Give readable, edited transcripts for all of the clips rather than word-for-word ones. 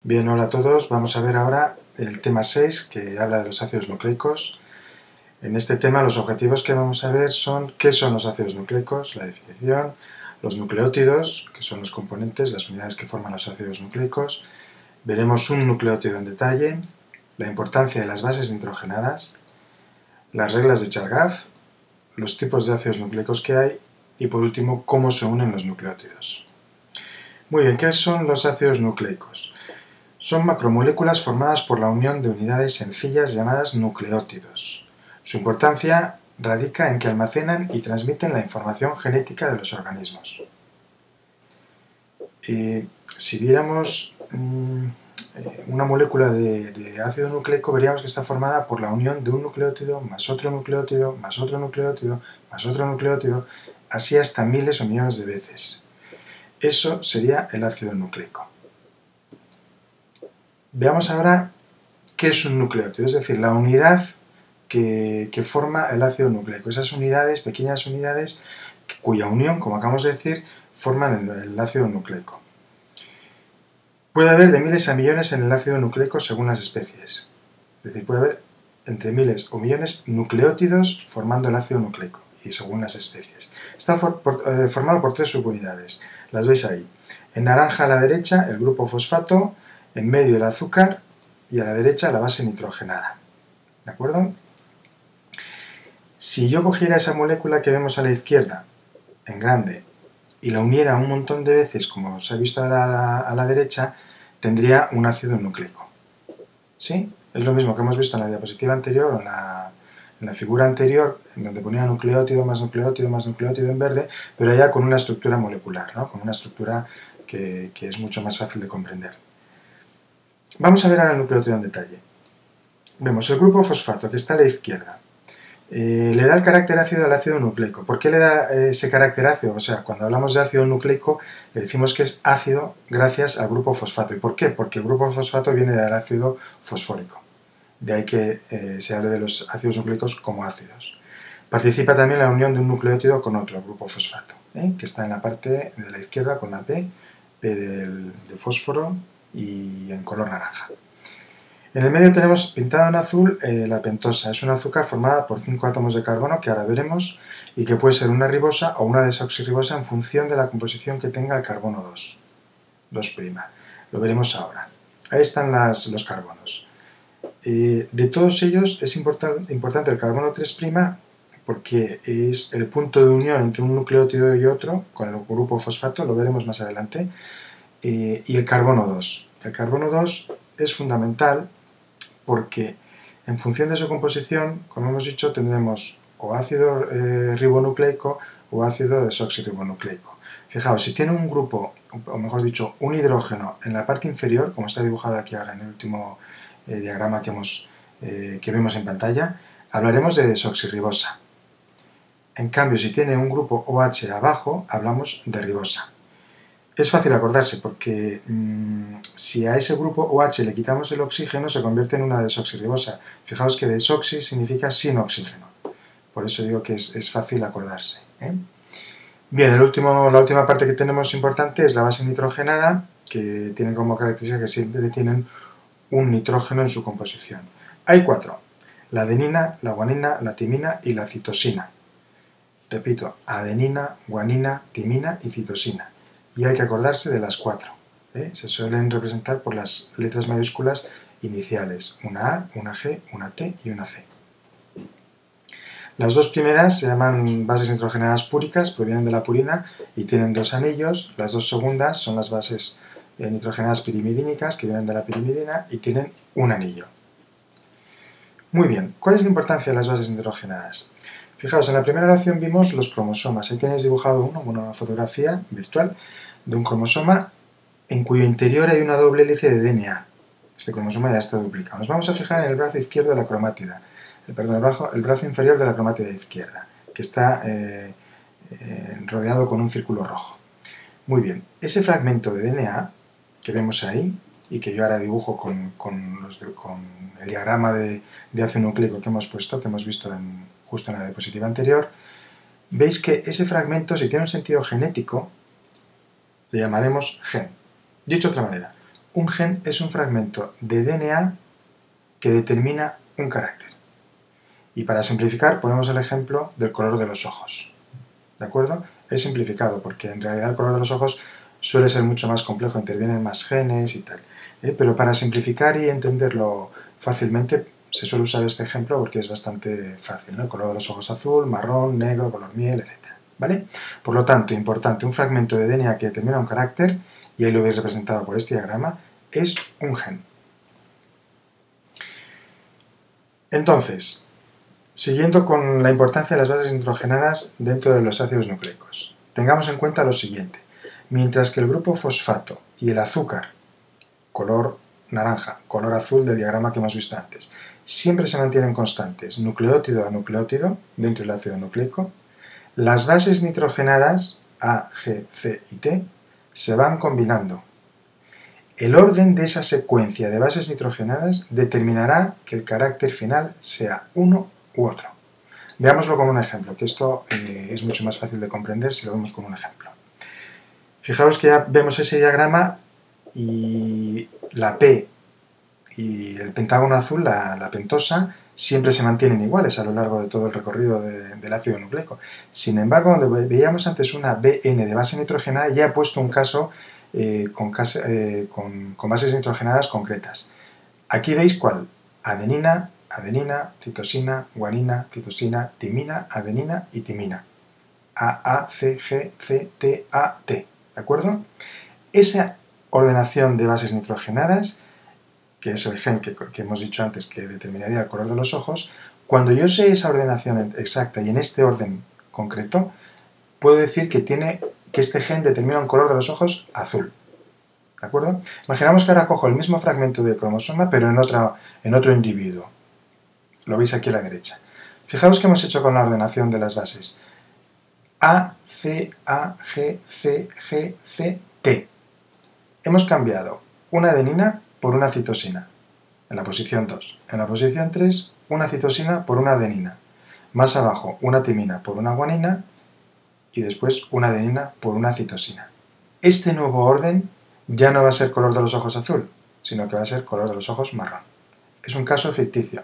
Bien, hola a todos. Vamos a ver ahora el tema 6 que habla de los ácidos nucleicos. En este tema los objetivos que vamos a ver son qué son los ácidos nucleicos, la definición, los nucleótidos, que son los componentes, las unidades que forman los ácidos nucleicos. Veremos un nucleótido en detalle, la importancia de las bases nitrogenadas, las reglas de Chargaff, los tipos de ácidos nucleicos que hay y por último cómo se unen los nucleótidos. Muy bien, ¿qué son los ácidos nucleicos? Son macromoléculas formadas por la unión de unidades sencillas llamadas nucleótidos. Su importancia radica en que almacenan y transmiten la información genética de los organismos. Si viéramos una molécula de ácido nucleico, veríamos que está formada por la unión de un nucleótido más otro nucleótido, más otro nucleótido, más otro nucleótido, así hasta miles o millones de veces. Eso sería el ácido nucleico. Veamos ahora qué es un nucleótido, es decir, la unidad que forma el ácido nucleico. Esas unidades, pequeñas unidades, cuya unión, como acabamos de decir, forman el ácido nucleico. Puede haber de miles a millones en el ácido nucleico según las especies. Es decir, puede haber entre miles o millones nucleótidos formando el ácido nucleico, y según las especies. Está formado por tres subunidades. Las veis ahí. En naranja a la derecha, el grupo fosfato, en medio el azúcar y a la derecha la base nitrogenada. ¿De acuerdo? Si yo cogiera esa molécula que vemos a la izquierda, en grande, y la uniera un montón de veces, como se ha visto a la derecha, tendría un ácido nucleico. ¿Sí? Es lo mismo que hemos visto en la diapositiva anterior, en la figura anterior, en donde ponía nucleótido más nucleótido más nucleótido en verde, pero ya con una estructura molecular, ¿no? Con una estructura que es mucho más fácil de comprender. Vamos a ver ahora el nucleótido en detalle. Vemos el grupo fosfato, que está a la izquierda. Le da el carácter ácido al ácido nucleico. ¿Por qué le da ese carácter ácido? O sea, cuando hablamos de ácido nucleico, le decimos que es ácido gracias al grupo fosfato. ¿Y por qué? Porque el grupo fosfato viene del ácido fosfórico. De ahí que se hable de los ácidos nucleicos como ácidos. Participa también la unión de un nucleótido con otro, grupo fosfato, que está en la parte de la izquierda con la P del fósforo y en color naranja. En el medio tenemos pintado en azul la pentosa. Es un azúcar formada por 5 átomos de carbono que ahora veremos y que puede ser una ribosa o una desoxirribosa en función de la composición que tenga el carbono 2'. Lo veremos ahora. Ahí están los carbonos. De todos ellos es importante el carbono 3' porque es el punto de unión entre un nucleótido y otro, con el grupo fosfato, lo veremos más adelante, y el carbono 2. El carbono 2 es fundamental porque en función de su composición, como hemos dicho, tendremos o ácido ribonucleico o ácido desoxirribonucleico. Fijaos, si tiene un grupo, o mejor dicho, un hidrógeno en la parte inferior, como está dibujado aquí ahora en el último diagrama que vemos en pantalla, hablaremos de desoxirribosa. En cambio, si tiene un grupo OH abajo, hablamos de ribosa. Es fácil acordarse porque si a ese grupo OH le quitamos el oxígeno se convierte en una desoxirribosa. Fijaos que desoxi significa sin oxígeno. Por eso digo que es fácil acordarse. Bien, la última parte que tenemos importante es la base nitrogenada, que tiene como característica que siempre tienen un nitrógeno en su composición. Hay 4. La adenina, la guanina, la timina y la citosina. Repito, adenina, guanina, timina y citosina. Y hay que acordarse de las 4. Se suelen representar por las letras mayúsculas iniciales, una A, una G, una T y una C. Las dos primeras se llaman bases nitrogenadas púricas, provienen de la purina y tienen 2 anillos. Las dos segundas son las bases nitrogenadas pirimidínicas, que vienen de la pirimidina y tienen un anillo. Muy bien, ¿cuál es la importancia de las bases nitrogenadas? Fijaos, en la primera oración vimos los cromosomas. Ahí tenéis dibujado una fotografía virtual de un cromosoma en cuyo interior hay una doble hélice de DNA. Este cromosoma ya está duplicado. Nos vamos a fijar en el brazo izquierdo de la cromátida, el brazo inferior de la cromátida izquierda, que está rodeado con un círculo rojo. Muy bien, ese fragmento de DNA que vemos ahí, y que yo ahora dibujo con el diagrama de ácido nucleico que hemos puesto, que hemos visto justo en la diapositiva anterior, veis que ese fragmento, si tiene un sentido genético, le llamaremos gen. Dicho de otra manera, Un gen es un fragmento de DNA que determina un carácter. Y para simplificar ponemos el ejemplo del color de los ojos. ¿De acuerdo? Es simplificado porque en realidad el color de los ojos suele ser mucho más complejo, intervienen más genes y tal. Pero para simplificar y entenderlo fácilmente se suele usar este ejemplo porque es bastante fácil, ¿no? El color de los ojos azul, marrón, negro, color miel, etc. ¿Vale? Por lo tanto, importante, un fragmento de DNA que determina un carácter, y ahí lo veis representado por este diagrama, es un gen. Entonces, siguiendo con la importancia de las bases nitrogenadas dentro de los ácidos nucleicos, tengamos en cuenta lo siguiente. Mientras que el grupo fosfato y el azúcar, color naranja, color azul del diagrama que hemos visto antes, siempre se mantienen constantes, nucleótido a nucleótido, dentro del ácido nucleico, las bases nitrogenadas A, G, C y T se van combinando. El orden de esa secuencia de bases nitrogenadas determinará que el carácter final sea uno u otro. Veámoslo con un ejemplo, que esto es mucho más fácil de comprender si lo vemos con un ejemplo. Fijaos que ya vemos ese diagrama y la P y el pentágono azul, la pentosa, siempre se mantienen iguales a lo largo de todo el recorrido del ácido nucleico. Sin embargo, donde veíamos antes una BN de base nitrogenada, ya he puesto un caso con bases nitrogenadas concretas. Aquí veis cuál: adenina, adenina, citosina, guanina, citosina, timina, adenina y timina. A, C, G, C, T, A, T. ¿De acuerdo? Esa ordenación de bases nitrogenadas, que es el gen que hemos dicho antes que determinaría el color de los ojos, cuando yo sé esa ordenación exacta y en este orden concreto, puedo decir que este gen determina un color de los ojos azul. ¿De acuerdo? Imaginamos que ahora cojo el mismo fragmento de cromosoma, pero en otro individuo. Lo veis aquí a la derecha. Fijaos qué hemos hecho con la ordenación de las bases. A, C, A, G, C, G, C, T. Hemos cambiado una adenina por una citosina, en la posición 2. En la posición 3, una citosina por una adenina. Más abajo, una timina por una guanina y después una adenina por una citosina. Este nuevo orden ya no va a ser color de los ojos azul, sino que va a ser color de los ojos marrón. Es un caso ficticio,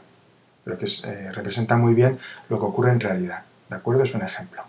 pero que representa muy bien lo que ocurre en realidad. ¿De acuerdo? Es un ejemplo.